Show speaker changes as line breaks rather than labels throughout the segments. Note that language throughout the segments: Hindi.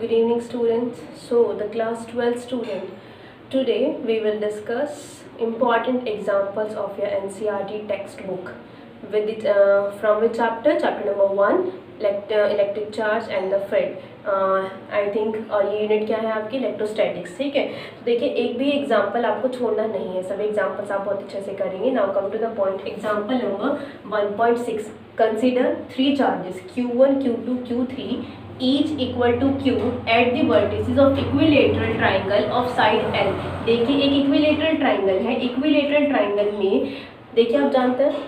Good evening, students. So, the class 12 student. Today, we will discuss important examples of your NCERT textbook. With it, from which chapter? Chapter number 1, electric charge and the field. I think ये यूनिट क्या है आपकी इलेक्ट्रोस्टैटिक्स. ठीक है, तो देखिए एक भी एग्जाम्पल आपको छोड़ना नहीं है, सभी एग्जाम्पल्स आप बहुत अच्छे से करेंगे. Now come to the point. Example number 1.6. Consider 3 charges Q1, Q2, Q3 each equal to Q at the vertices of equilateral triangle of side L. देखिए एक इक्विलेटरल ट्राइंगल है. इक्विलेटरल ट्राइंगल में देखिए आप जानते हैं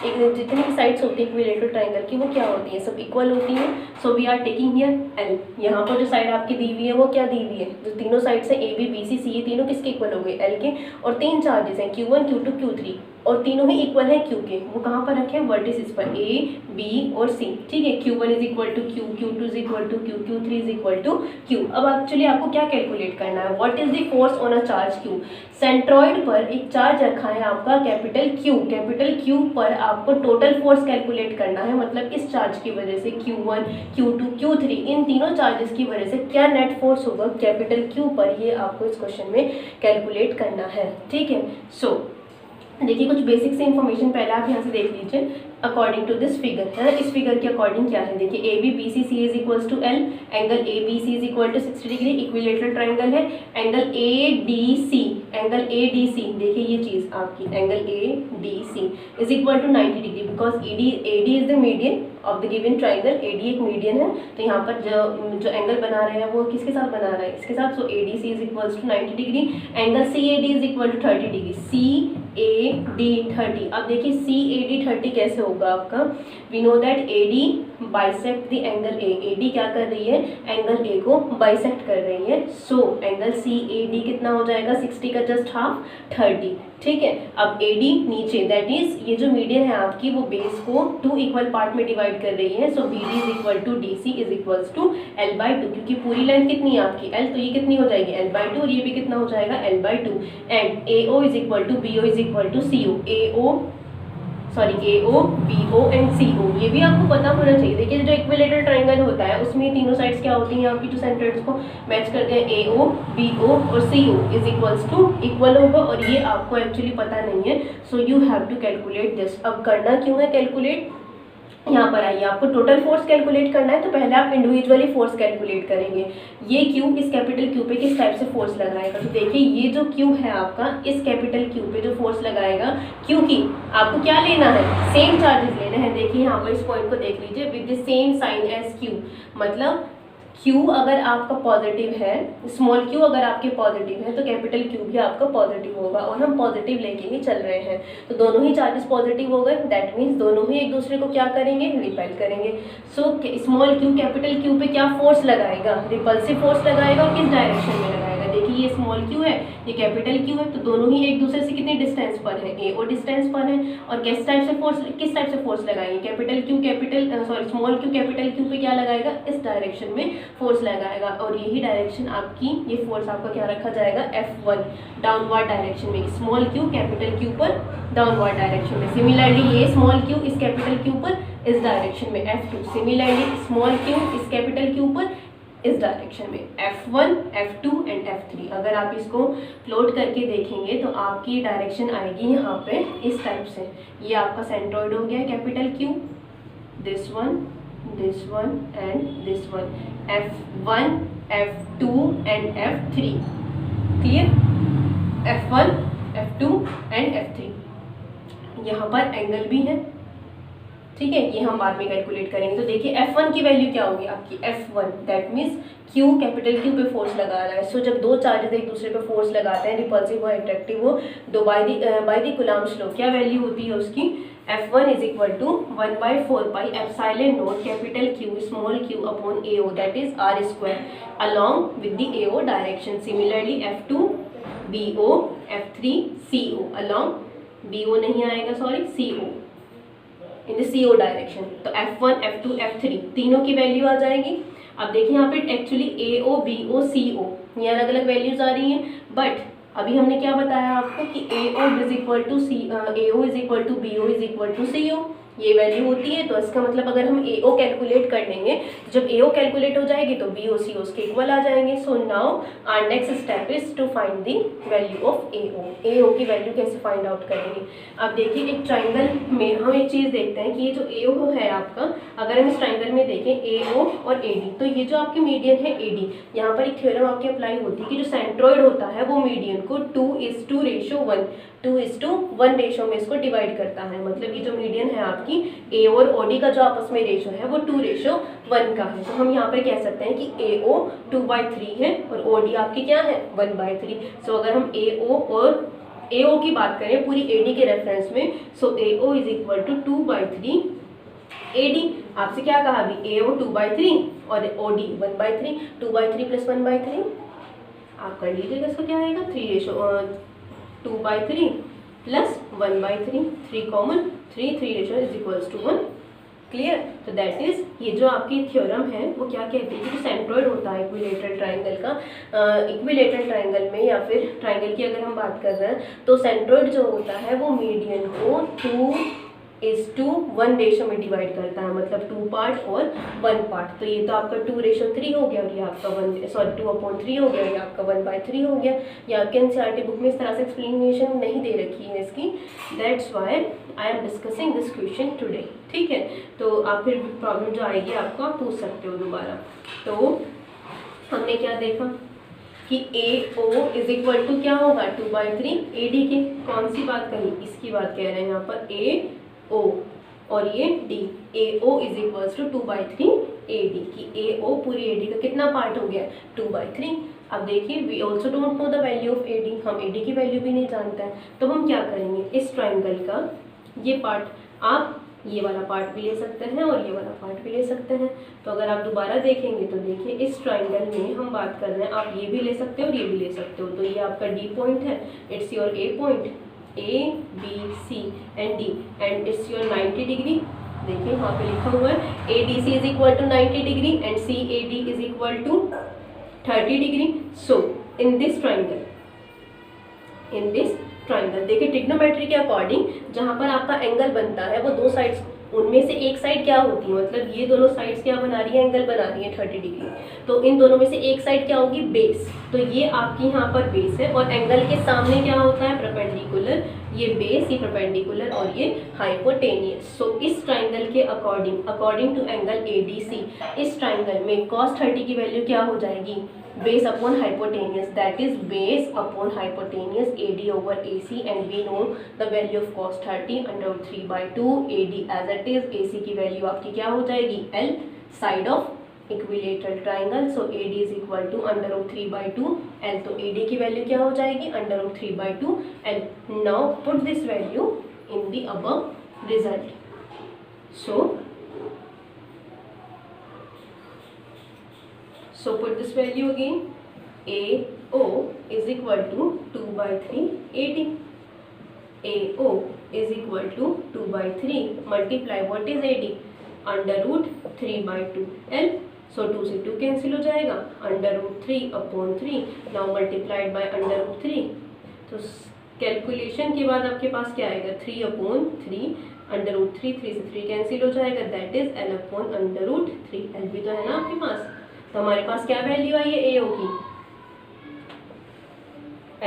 एक जितनी भी साइड्स होती है इक्विलेटरल ट्राइंगल की वो क्या होती है, सब इक्वल होती हैं. So we are taking here L. यहाँ पर जो साइड आपकी दी हुई है वो क्या दी हुई है, जो तीनों साइड से A B B C C ये तीनों किसके इक्वल हो गए, L के. और 3 चार्जेस हैं Q1, Q2, Q3 और तीनों ही इक्वल है Q के. वो कहाँ पर रखे हैं, वर्टिसेस पर A B और C. ठीक है, Q1 is equal to Q, Q2 is equal to Q, Q3 is equal to Q. अब एक्चुअली आपको क्या कैलकुलेट करना है, what is the force on a charge Q. Centroid पर एक चार्ज रखा है आपका कैपिटल Q. कैपिटल Q पर आपको टोटल फोर्स कैलकुलेट करना है. मतलब इस चार्ज की वजह से Q1, Q2, Q3 इन तीनों चार्जेस की वजह से क्या नेट फोर्स होगा कैपिटल Q पर, ये आपको इस क्वेश्चन में कैलकुलेट करना है. ठीक है, सो देखिए कुछ बेसिक से इन्फॉर्मेशन पहले आप यहाँ से देख लीजिए. अकॉर्डिंग टू दिस फिगर है ना, इस फिगर के अकॉर्डिंग क्या है, देखिए A B B C C is equals to L. Angle A B C is equal to 60 degree. Equilateral triangle है. Angle A D C, angle A D C देखिए ये चीज़ आपकी angle A D C is equal to 90 degree because A D is the median of the given triangle. A D एक मीडियन है, तो यहाँ पर जो एंगल बना रहे हैं वो किसके साथ बना रहा है, इसके साथ. So A D C is equals to 90 degree. Angle C A D is equal to 30 degree. C A D 30. अब देखिए सी ए डी 30 कैसे होगा आपका. We know that A D bisect the angle A. A D क्या कर रही है, एंगल ए को बाइसेक्ट कर रही है. So angle C A D कितना हो जाएगा, 60 का जस्ट हाफ 30. ठीक है, अब ए डी नीचे दैट इज ये जो मीडियन है आपकी वो बेस को 2 इक्वल पार्ट में डिवाइड कर रही है. So B D is equal to D C is equals to L by 2. क्योंकि पूरी लेंथ कितनी है आपकी एल, तो ये कितनी हो जाएगी एल बाई 2 और ये भी कितना हो जाएगा L by 2. And A O is equal to B O is equal to C O. A O B O and C O ये भी आपको पता होना चाहिए. देखिए जो इक्विलेटरल ट्राइंगल होता है उसमें तीनों साइड्स क्या होती हैं आपकी, जो सेंटर्स को मैच करते हैं ए ओ बी ओ और C O is equals to equal होगा. और ये आपको एक्चुअली पता नहीं है. So you have to calculate this. अब करना क्यों है कैलकुलेट, यहाँ पर आइए आपको टोटल फोर्स कैलकुलेट करना है. तो पहले आप इंडिविजुअली फोर्स कैलकुलेट करेंगे. ये क्यू इस कैपिटल क्यू पे किस टाइप से फोर्स लगाएगा, तो देखिए ये जो क्यू है आपका इस कैपिटल क्यू पे जो फोर्स लगाएगा, क्योंकि आपको क्या लेना है, सेम चार्जेस लेने हैं. देखिए यहाँ पर इस पॉइंट को देख लीजिए, with the same sign as Q. मतलब Q अगर आपका पॉजिटिव है, स्मॉल q अगर आपके पॉजिटिव है तो कैपिटल Q भी आपका पॉजिटिव होगा. और हम पॉजिटिव लेके ही चल रहे हैं, तो दोनों ही चार्जेस पॉजिटिव हो गए. दैट मीन्स दोनों ही एक दूसरे को क्या करेंगे, रिपेल करेंगे. So small q capital Q पे क्या फोर्स लगाएगा, रिपल्सिव फोर्स लगाएगा. और किस डायरेक्शन में लगाएगा, देखिए ये स्मॉल q है ये कैपिटल Q है, तो दोनों ही एक दूसरे से कितने डिस्टेंस पर है, ए ओ डिस्टेंस पर है. और किस टाइप से फोर्स लगाएंगे, capital Q small q capital Q पे क्या लगाएगा, इस डायरेक्शन में फोर्स लगाएगा. और यही डायरेक्शन आपकी, ये फोर्स आपका क्या रखा जाएगा, F1 डाउनवर्ड डायरेक्शन में. स्मॉल q कैपिटल Q पर डाउनवर्ड डायरेक्शन में. सिमिलरली ये स्मॉल q इस कैपिटल Q पर इस डायरेक्शन में F2. सिमिलरली स्मॉल q इस कैपिटल Q पर इस डायरेक्शन में F1, F2 एंड F3. अगर आप इसको प्लॉट करके देखेंगे तो आपकी डायरेक्शन आएगी यहाँ पे इस टाइप से. ये आपका सेंट्रॉइड हो गया capital Q, this one and this one. F1, F2 and F3. Clear, F1, F2 and F3. यहाँ पर एंगल भी है. ठीक है, ये हम बाद में कैलकुलेट करेंगे. तो देखिए F1 की वैल्यू क्या होगी आपकी, F1 that means Q capital Q पे फोर्स लगा रहा है. सो जब दो चार्जेस एक दूसरे पे फोर्स लगाते हैं, रिपल्सिव और अट्रैक्टिव हो, दो बाय द कूलम्ब्स लॉ क्या वैल्यू होती है उसकी, F1 is equal to 1/4 pi epsilon not capital Q small q upon AO that is R square along with the AO direction. Similarly F2 BO, F3 CO along BO नहीं आएगा sorry CO in the CO direction. तो F1, F2, F3 तीनों की वैल्यू आ जाएगी. अब देखिए यहाँ पे एक्चुअली AO, BO, CO ये अलग अलग वैल्यूज आ रही हैं. बट अभी हमने क्या बताया आपको कि AO is equal to BO is equal to CO. ये वैल्यू होती है, तो इसका मतलब अगर हम AO कैलकुलेट कर लेंगे, जब AO कैलकुलेट हो जाएगी तो BO CO उसके इक्वल आ जाएंगे। So now our next step is to find the value of AO। AO की वैल्यू कैसे फाइंड आउट करेंगे? अब देखिए एक ट्राइंगल में हम एक चीज़ देखते हैं कि ये जो AO है आपका, अगर हम इस ट्राइंगल में देखें AO और AD, तो ये जो आपकी मीडियन है AD, यहाँ पर एक थ्योरम आपकी अप्लाई होती है कि जो सेंट्रॉइड होता है वो मीडियन को 2:1 2:1 रेशो में इसको डिवाइड करता है। मतलब ये जो मीडियन है आपकी A और OD का जो आपस में रेशो है वो 2:1 का है। तो हम यहाँ पे कह सकते हैं कि AO 2/3 है और OD आपकी क्या है 1/3। सो अगर हम AO की बात करें पूरी AD के रेफरेंस में, so AO is equal to 2/3 AD। आपसे क्या कहा अभी? AO 2/3 और OD 1/3। 2/3 प्लस 1/3 आप कर लीजिएगा, इसका क्या आएगा 2/3 plus 1/3, 3 common 3 ratio is equals to 1। Clear? तो दैट इज ये जो आपकी थ्योरम है वो क्या कहती है कि जो सेंट्रॉइड होता है इक्विलेटरल ट्राइंगल का, इक्विलेटरल ट्राइंगल में या फिर ट्राइंगल की अगर हम बात कर रहे हैं तो सेंट्रॉइड जो होता है वो मीडियन को 2:1 रेशो में डिवाइड करता है, मतलब 2 पार्ट और 1 पार्ट। तो ये तो आपका 2:3 हो गया और ये आपका 2/3 हो गया, ये आपका 1/3 हो गया। ये आपके एनसीईआरटी बुक में इस तरह से एक्सप्लेनेशन नहीं दे रखी है इसकी, that's why I am discussing this question today. ठीक है, तो आप फिर प्रॉब्लम जो आएगी आपको आप पूछ सकते हो दोबारा। तो हमने क्या देखा कि AO इज इक्वल टू क्या होगा 2/3 AD के। कौन सी बात कही? इसकी बात कह रहे हैं यहाँ पर AO और ये D। AO is equal to 2/3 AD की AO पूरी AD का कितना पार्ट हो गया 2/3। अब देखिए we also don't know the value of AD, हम AD की वैल्यू भी नहीं जानते हैं। तो हम क्या करेंगे, इस ट्राइंगल का ये पार्ट, आप ये वाला पार्ट भी ले सकते हैं और ये वाला पार्ट भी ले सकते हैं। तो अगर आप दोबारा देखेंगे तो देखिए इस ट्राइंगल में हम बात कर रहे हैं, आप ये भी ले सकते हो और ये भी ले सकते हो। तो ये आपका D पॉइंट है, it's your A point, A B C and D and it's your 90 degree. देखिए वहाँ पे लिखा हुआ है ADC is equal to 90 degree and CAD is equal to 30 degree. So in this triangle देखिए ट्रिग्नोमेट्री के अकॉर्डिंग जहाँ पर आपका एंगल बनता है वो दो साइड्स, उनमें से एक साइड क्या होती है, मतलब ये दोनों साइड्स क्या बना रही है, एंगल बना रही है 30 डिग्री। तो इन दोनों में से एक साइड क्या होगी, बेस। तो ये आपकी यहाँ पर बेस है और एंगल के सामने क्या होता है, परपेंडिकुलर। ये बेस, ये परपेंडिकुलर और ये हाइपोटेनियस। सो इस ट्राइंगल के अकॉर्डिंग टू एंगल ADC, इस ट्राइंगल में cos 30 की वैल्यू क्या हो जाएगी, base upon hypotenuse, that is base upon hypotenuse AD over AC, and we know the value of cos 30 under 3/2 AD as it is। AC की वैल्यू आपकी क्या हो जाएगी L, side of equilateral triangle. So AD is equal to under root 3/2 L। तो AD की वैल्यू क्या हो जाएगी under root 3/2 L। Now put this value in the above result. So put this value again, AO is equal to 2/3 AD। AO is equal to 2/3 multiply what is AD, under root 3/2 L। So 2 से 2 कैंसिल हो जाएगा, under root 3/3 now multiplied by under root 3। तो कैलकुलेशन के बाद आपके पास क्या आएगा 3/3 अंडर रूट 3 से 3 कैंसिल हो जाएगा, that is L upon under root 3। L भी तो है ना आपके पास। तो हमारे पास क्या वैल्यू आई है AO की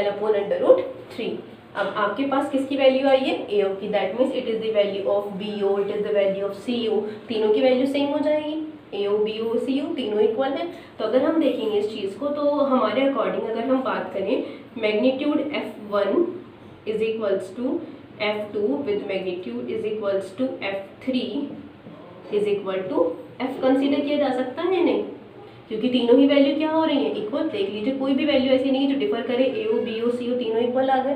L अपॉन अंडर रूट 3। अब आपके पास किसकी वैल्यू आई है AO की, that means it is the value of BO, it is the value of CO। तीनों की वैल्यू सेम हो जाएगी, AO BO CO तीनों इक्वल है। तो अगर हम देखेंगे इस चीज़ को तो हमारे अकॉर्डिंग अगर हम बात करें magnitude F1 is equals to F2 with magnitude is equals to F3 is equal to F consider किया जा सकता है नहीं, क्योंकि तीनों ही वैल्यू क्या हो रही है इक्वल। देख लीजिए कोई भी वैल्यू ऐसी नहीं है जो डिफर करे, AO BO CO तीनों इक्वल आ गए।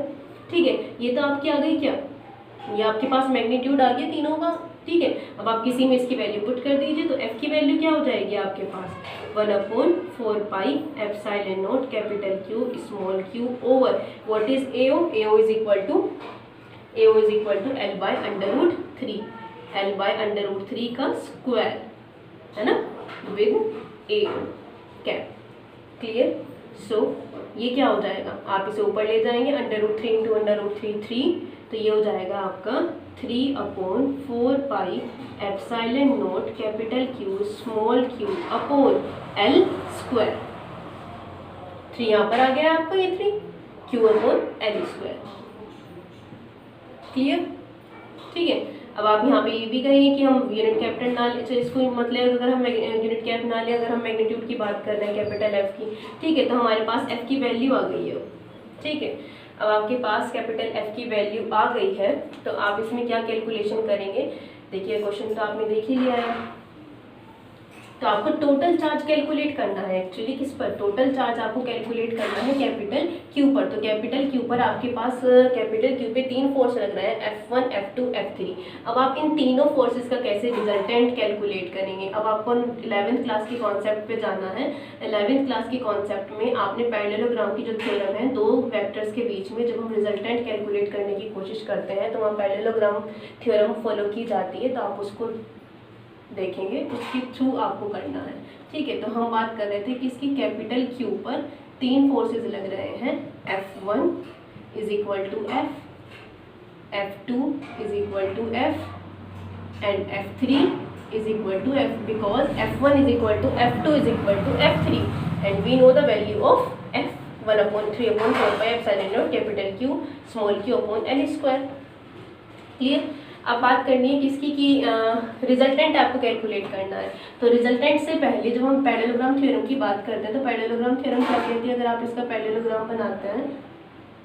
ठीक है, ये तो आपकी आ गई क्या, ये आपके पास मैग्नीट्यूड आ गया तीनों का। ठीक है, अब आप किसी में इसकी वैल्यू पुट कर दीजिए तो F की वैल्यू क्या हो जाएगी आपके पास 1/4 pi epsilon not capital Q small q over what is AO। AO is equal to L by under root 3, L by under root 3 का स्क्वायर है ना, with AO cap. Clear? So ये क्या हो जाएगा, आप इसे ऊपर ले जाएंगे, √3 इंटू √3 3, तो ये हो जाएगा आपका 3/4 pi ε0 capital Q small q upon L square. 3 यहाँ पर आ गया आपका, ये 3 Q upon L square. Clear? ठीक है। अब आप यहाँ पे ये भी कहेंगे कि हम यूनिट कैपिटल ना ले, इसको मतलब अगर हम यूनिट कैप ना ले, अगर हम मैग्नीट्यूड की बात कर रहे हैं कैपिटल F की, ठीक है, तो हमारे पास F की वैल्यू आ गई है। ठीक है, अब आपके पास कैपिटल F की वैल्यू आ गई है, तो आप इसमें क्या कैलकुलेशन करेंगे? देखिए क्वेश्चन तो आपने देख ही लिया है, तो आपको टोटल चार्ज कैलकुलेट करना है। एक्चुअली किस पर? टोटल चार्ज आपको कैलकुलेट करना है कैपिटल Q पर। तो कैपिटल Q पर आपके पास कैपिटल Q पे 3 फोर्स लग रहा है, F1 F2 F3। अब आप इन तीनों फोर्सेस का कैसे रिजल्टेंट कैलकुलेट करेंगे? अब आपको 11th क्लास के कॉन्सेप्ट पे जाना है। 11th क्लास के कॉन्सेप्ट में आपने पैरेललोग्राम की जो थ्योरम है, दो वेक्टर्स के बीच में जब हम रिजल्टेंट कैलकुलेट करने की कोशिश करते हैं तो वहाँ पैरेललोग्राम थ्योरम फॉलो की जाती है, तो आप उसको देखेंगे, उसके थ्रू आपको करना है। ठीक है, तो हम बात कर रहे थे कि इसकी कैपिटल Q पर 3 फोर्सेस लग रहे हैं, F1 is equal to F, F2 is equal to F and F3 is equal to F, because F1 is equal to F2 is equal to F3 and we know the value of F 1/3/4 pi ε0 capital Q small q upon L square. Clear? अब बात करनी है किसकी की रिजल्टेंट आपको कैलकुलेट करना है। तो रिजल्टेंट से पहले जब हम पैरेललोग्राम थ्योरम की बात करते हैं, तो पैरेललोग्राम थ्योरम क्या कहती है? अगर आप इसका पैरेललोग्राम बनाते हैं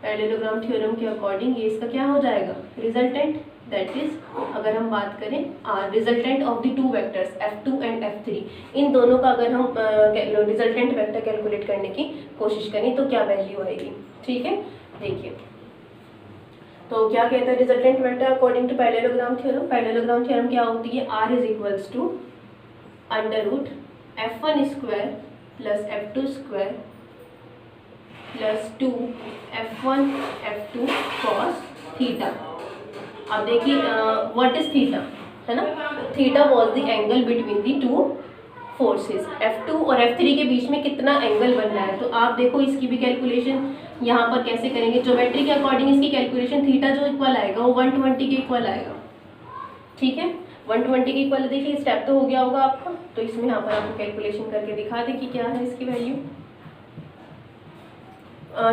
पैरेललोग्राम थ्योरम के अकॉर्डिंग, ये इसका क्या हो जाएगा? रिजल्टेंट। दैट इज, अगर हम बात करें resultant of the 2 vectors F2 and F3, इन दोनों का अगर हम रिजल्टेंट वेक्टर कैलकुलेट करने की कोशिश करें तो क्या वैल्यू आएगी? ठीक है, देखिए तो क्या कहता है resultant vector according to parallelogram theorem? Parallelogram theorem क्या होती है? R is equals to √F1 square plus F2 square plus 2 F1 F2 cos theta. अब देखिए व्हाट इज थीटा, है ना? Theta was the angle between the 2 forces. F2 और F3 के बीच में कितना एंगल बन रहा है, तो आप देखो इसकी भी कैलकुलेशन यहाँ पर कैसे करेंगे। ज्योमेट्री के अकॉर्डिंग इसकी कैलकुलेशन थीटा जो इक्वल आएगा वो 120 के इक्वल आएगा। ठीक है, 120 के इक्वल। देखिए स्टेप तो हो गया होगा आपका, तो इसमें यहाँ पर आपको कैलकुलेशन करके दिखा दें कि क्या है इसकी value.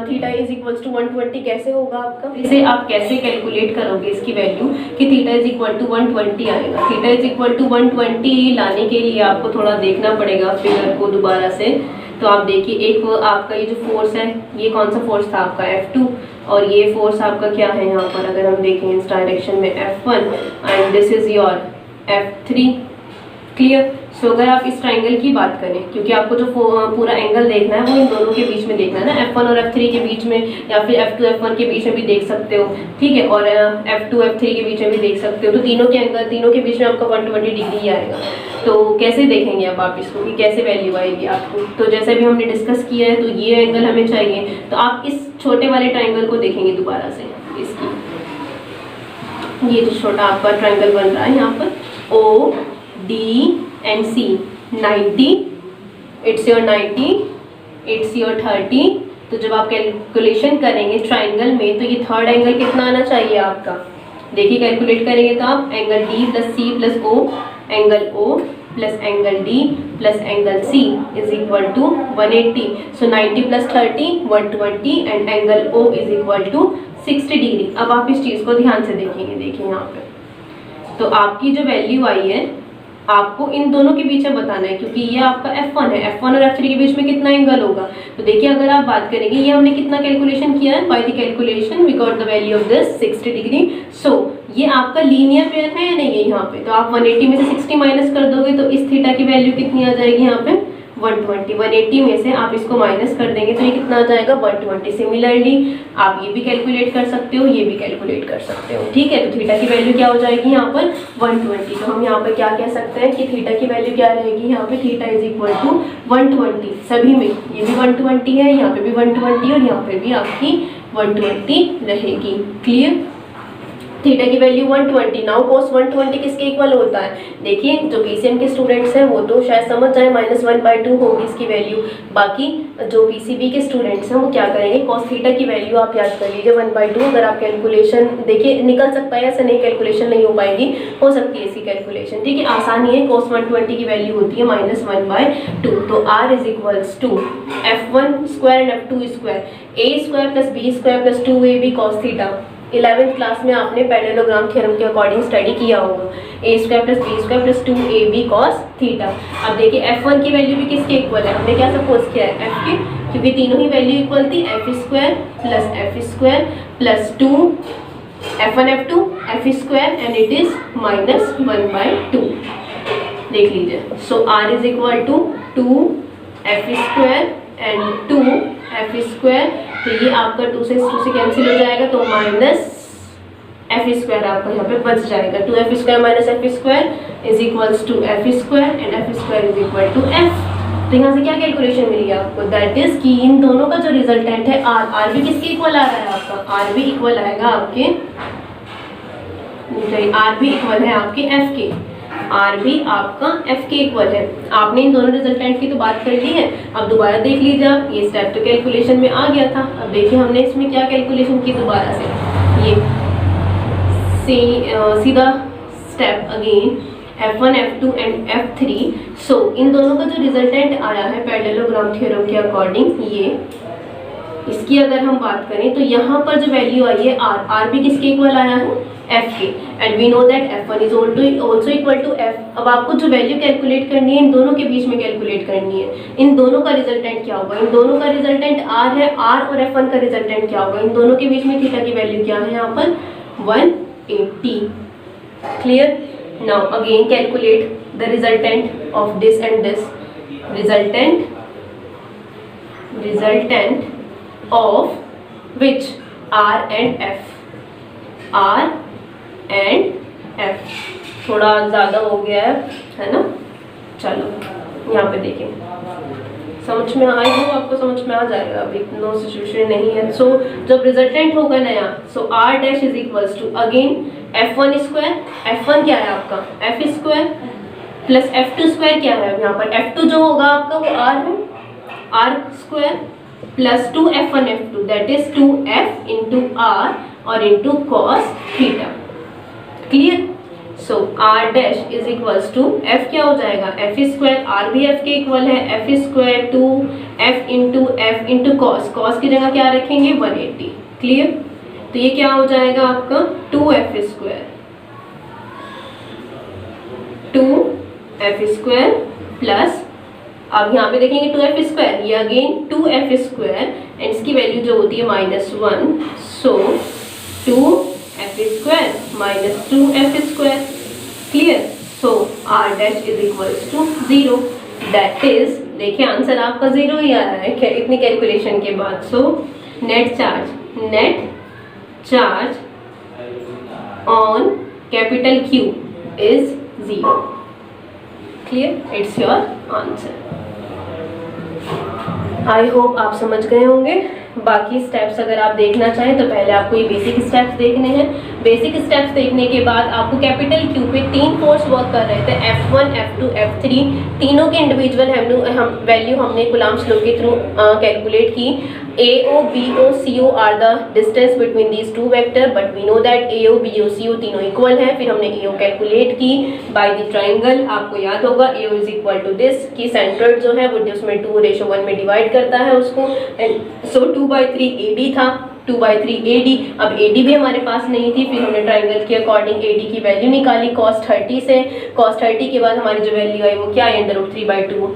Theta is equals to 120 कैसे होगा आपका? इसे आप कैसे कैलकुलेट करोगे इसकी वैल्यू कि थीटा इज इक्वल टू 120 आएगा? थीटा इज इक्वल टू 120 लाने के लिए आपको थोड़ा देखना पड़ेगा फिगर को दोबारा से। तो आप देखिए, एक आपका ये जो फोर्स है, ये कौन सा फोर्स था आपका? F2, और ये फोर्स आपका क्या है यहाँ पर? अगर हम देखें इस डायरेक्शन में F1 and this is your F3। Clear? So अगर आप इस ट्राइंगल की बात करें, क्योंकि आपको जो पूरा एंगल देखना है वो इन दोनों के बीच में देखना है ना, F1 और F3 के बीच में, या फिर F2 F1 के बीच में भी देख सकते हो। ठीक है, और F2 F3 के बीच में भी देख सकते हो। तो तीनों के एंगल, तीनों के बीच में आपका 120 डिग्री आएगा। तो कैसे देखेंगे अब आप इसको कि कैसे वैल्यू आएगी आपको? तो जैसे भी हमने डिस्कस किया है, तो ये एंगल हमें चाहिए, तो आप इस छोटे वाले ट्राइंगल को देखेंगे दोबारा से। इसकी ये जो छोटा आपका ट्राइंगल बन रहा है यहाँ पर O D and C, 90, it's your 90, it's your 30। तो जब आप कैलकुलेशन करेंगे ट्राइंगल में, तो ये थर्ड एंगल कितना आना चाहिए आपका? देखिए कैलकुलेट करेंगे तो आप angle D plus C plus O, angle O plus angle D plus angle C is equal to 180। So 90 plus 30 120 and angle O is equal to 60 degree. अब आप इस चीज़ को ध्यान से देखेंगे। देखिए यहाँ पे तो आपकी जो वैल्यू आई है, आपको इन दोनों के बीच में बताना है, क्योंकि ये आपका F1 है, F1 और F3 के बीच में कितना एंगल होगा। तो देखिए अगर आप बात करेंगे, ये हमने कितना कैलकुलेशन किया है? By the calculation we got the value of this 60 degree. So ये आपका लीनियर पेयर है या नहीं है यहाँ पे? तो आप 180 में से 60 माइनस कर दोगे तो इस थीटा की वैल्यू कितनी आ जाएगी यहाँ पे? 120। 180 में से आप इसको माइनस कर देंगे तो ये कितना आ जाएगा? 120। सिमिलरली आप ये भी कैलकुलेट कर सकते हो, ये भी कैलकुलेट कर सकते हो। ठीक है, तो थीटा की वैल्यू क्या हो जाएगी यहाँ पर? 120। तो हम यहाँ पर क्या कह सकते हैं कि थीटा की वैल्यू क्या रहेगी यहाँ पे? Theta is equal to 120। सभी में ये भी 120 है, यहाँ पे भी 120 और यहाँ पे भी आपकी 120 रहेगी। क्लियर? थीटा की वैल्यू 120। नाउ cos 120 किसके इक्वल होता है? देखिए जो पीसीएम के स्टूडेंट्स हैं वो तो शायद समझ जाए, -1/2 होगी इसकी वैल्यू। बाकी जो पीसीबी के स्टूडेंट्स हैं वो क्या करेंगे, cos थीटा की वैल्यू आप याद कर लीजिए 1/2। अगर आप कैलकुलेशन देखिए निकल सकता है, ऐसा नहीं कैलकुलेशन नहीं हो पाएगी, हो सकती है इसकी कैलकुलेशन, ठीक है, आसानी है। cos 120 की वैल्यू होती है -1/2। तो r is equals to f1 square and f2 square, a square plus b square plus 2ab cos theta. 11th class में आपने पैरेललोग्राम थ्योरम के अकॉर्डिंग स्टडी किया होगा। a square plus b square plus 2ab cos theta. अब देखिए f1 की वैल्यू भी किसके इक्वल है, हमने क्या सपोज किया है, f के, क्योंकि तीनों ही वैल्यू इक्वल थी, f square plus 2 f1 f2 f square and it is -1/2। देख लीजिए, so r is equal to 2f square and 2f square, तो ये आपका 2 से कैंसिल हो जाएगा, तो -f स्क्वायर आपका यहाँ पे बच जाएगा। 2f square minus f square is equals to f square and f square is equal to f। तो यहाँ से क्या कैलकुलेशन मिली आपको, दैट इज कि इन दोनों का जो रिजल्टेंट है r भी किसके इक्वल आ रहा है आपका, r भी इक्वल आएगा आपके, r भी इक्वल है आपके f के, r भी आपका f के इक्वल है। आपने इन दोनों रिजल्टेंट की तो बात कर ली है, अब दोबारा देख लीजिए आप, ये स्टेप तो कैलकुलेशन में आ गया था। अब देखिए हमने इसमें क्या कैलकुलेशन की दोबारा से, ये सीधा step again f1 f2 and f3। सो इन दोनों का जो रिजल्टेंट आया है पैरेललोग्राम थ्योरम के अकॉर्डिंग, ये इसकी अगर हम बात करें तो यहाँ पर जो वैल्यू आई है r भी किसके इक्वल आया है, f के, and we know that f1 is also equal to f। अब आपको जो वैल्यू कैलकुलेट करनी है इन दोनों के बीच में कैलकुलेट करनी है, इन दोनों का रिजल्टेंट क्या होगा, इन दोनों का रिजल्टेंट r है, r और f1 का रिजल्टेंट क्या होगा, इन दोनों के बीच में थीटा की वैल्यू क्या है यहाँ पर 180। Clear? Now again calculate the resultant of this and this, resultant of which r and f। थोड़ा ज़्यादा हो गया है ना, चलो यहाँ पे देखें, समझ में आई हो, आपको समझ में आ जाएगा, अभी नो सिचुएशन नहीं है। सो जब रिजल्टेंट होगा नया, so r dash is equals to again f1 square, f1 क्या है आपका f square plus f2 square क्या है यहाँ पर, f2 जो होगा आपका वो r है, r square plus 2f1 f2 that is 2f into r और into cos theta. Clear? So r dash is equals to f क्या हो जाएगा f स्क्वायर, r भी f के इक्वल है, f square 2f into cos की जगह क्या रखेंगे 180। क्लियर? तो ये क्या हो जाएगा आपका 2f स्क्वायर प्लस, अब यहाँ पे देखेंगे 2f स्क्वायर, ये अगेन 2f स्क्वायर एंड इसकी वैल्यू जो होती है -1, so 2f square minus 2f square. Clear? So r dash is equals to 0, that is, देखिए आंसर आपका 0 ही आ रहा है इतनी कैलकुलेशन के बाद। So net charge on capital Q is 0। Clear? It's your answer. I hope आप समझ गए होंगे। बाकी स्टेप्स अगर आप देखना चाहें तो पहले आपको ये बेसिक स्टेप्स देखने हैं। बेसिक स्टेप्स देखने के बाद आपको कैपिटल क्यू पे 3 फोर्स वर्क कर रहे थे, F1 F2 F3, तीनों के इंडिविजुअल वैल्यू हमने कूलम्ब्स लॉ के थ्रू कैलकुलेट की। AO BO CO are the distance between these two vector, but we know that AO BO CO तीनों इक्वल हैं। फिर हमने AO कैलकुलेट की बाय द ट्राइंगल। आपको याद होगा AO is equal to this, कि सेंट्रोइड जो है वो उसमें 2:1 में डिवाइड करता है उसको, एंड सो 2/3 AD था, 2/3 AD। अब AD भी हमारे पास नहीं थी, फिर हमने ट्राइंगल के अकॉर्डिंग AD की वैल्यू निकाली cos 30 से। cos 30 के बाद हमारी जो वैल्यू आई वो क्या है, √3/2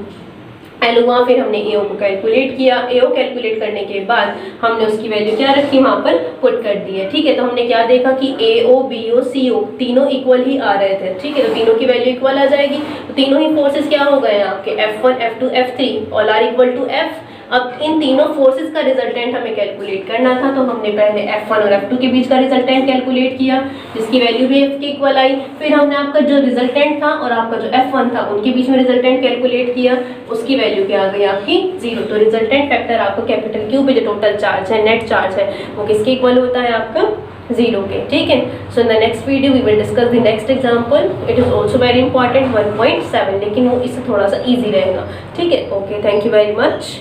एल हुआ। फिर हमने AO को कैलकुलेट किया। AO कैलकुलेट करने के बाद हमने उसकी वैल्यू क्या रखी, वहाँ पर पुट कर दी है। ठीक है, तो हमने क्या देखा कि AO BO CO तीनों इक्वल ही आ रहे थे। ठीक है, तो तीनों की वैल्यू इक्वल आ जाएगी। तो तीनों ही फोर्सेस क्या हो गए हैं आपके, F1 F2 F3 all are equal to F। अब इन तीनों फोर्सेस का रिजल्टेंट हमें कैलकुलेट करना था, तो हमने पहले F1 और F2 के बीच का रिजल्टेंट कैलकुलेट किया, जिसकी वैल्यू भी F के इक्वल आई। फिर हमने आपका जो रिजल्टेंट था और आपका जो F1 था उनके बीच में रिजल्टेंट कैलकुलेट किया, उसकी वैल्यू क्या आ गई आपकी 0। तो रिजल्टेंट फैक्टर आपको कैपिटल Q पे जो टोटल चार्ज है, नेट चार्ज है, वो किसके इक्वल होता है आपका 0 के, ठीक है। So in the next video we will discuss the next example, it is also very important 1.7, लेकिन वो इससे थोड़ा सा इजी रहेगा, ठीक है। Okay, thank you very much.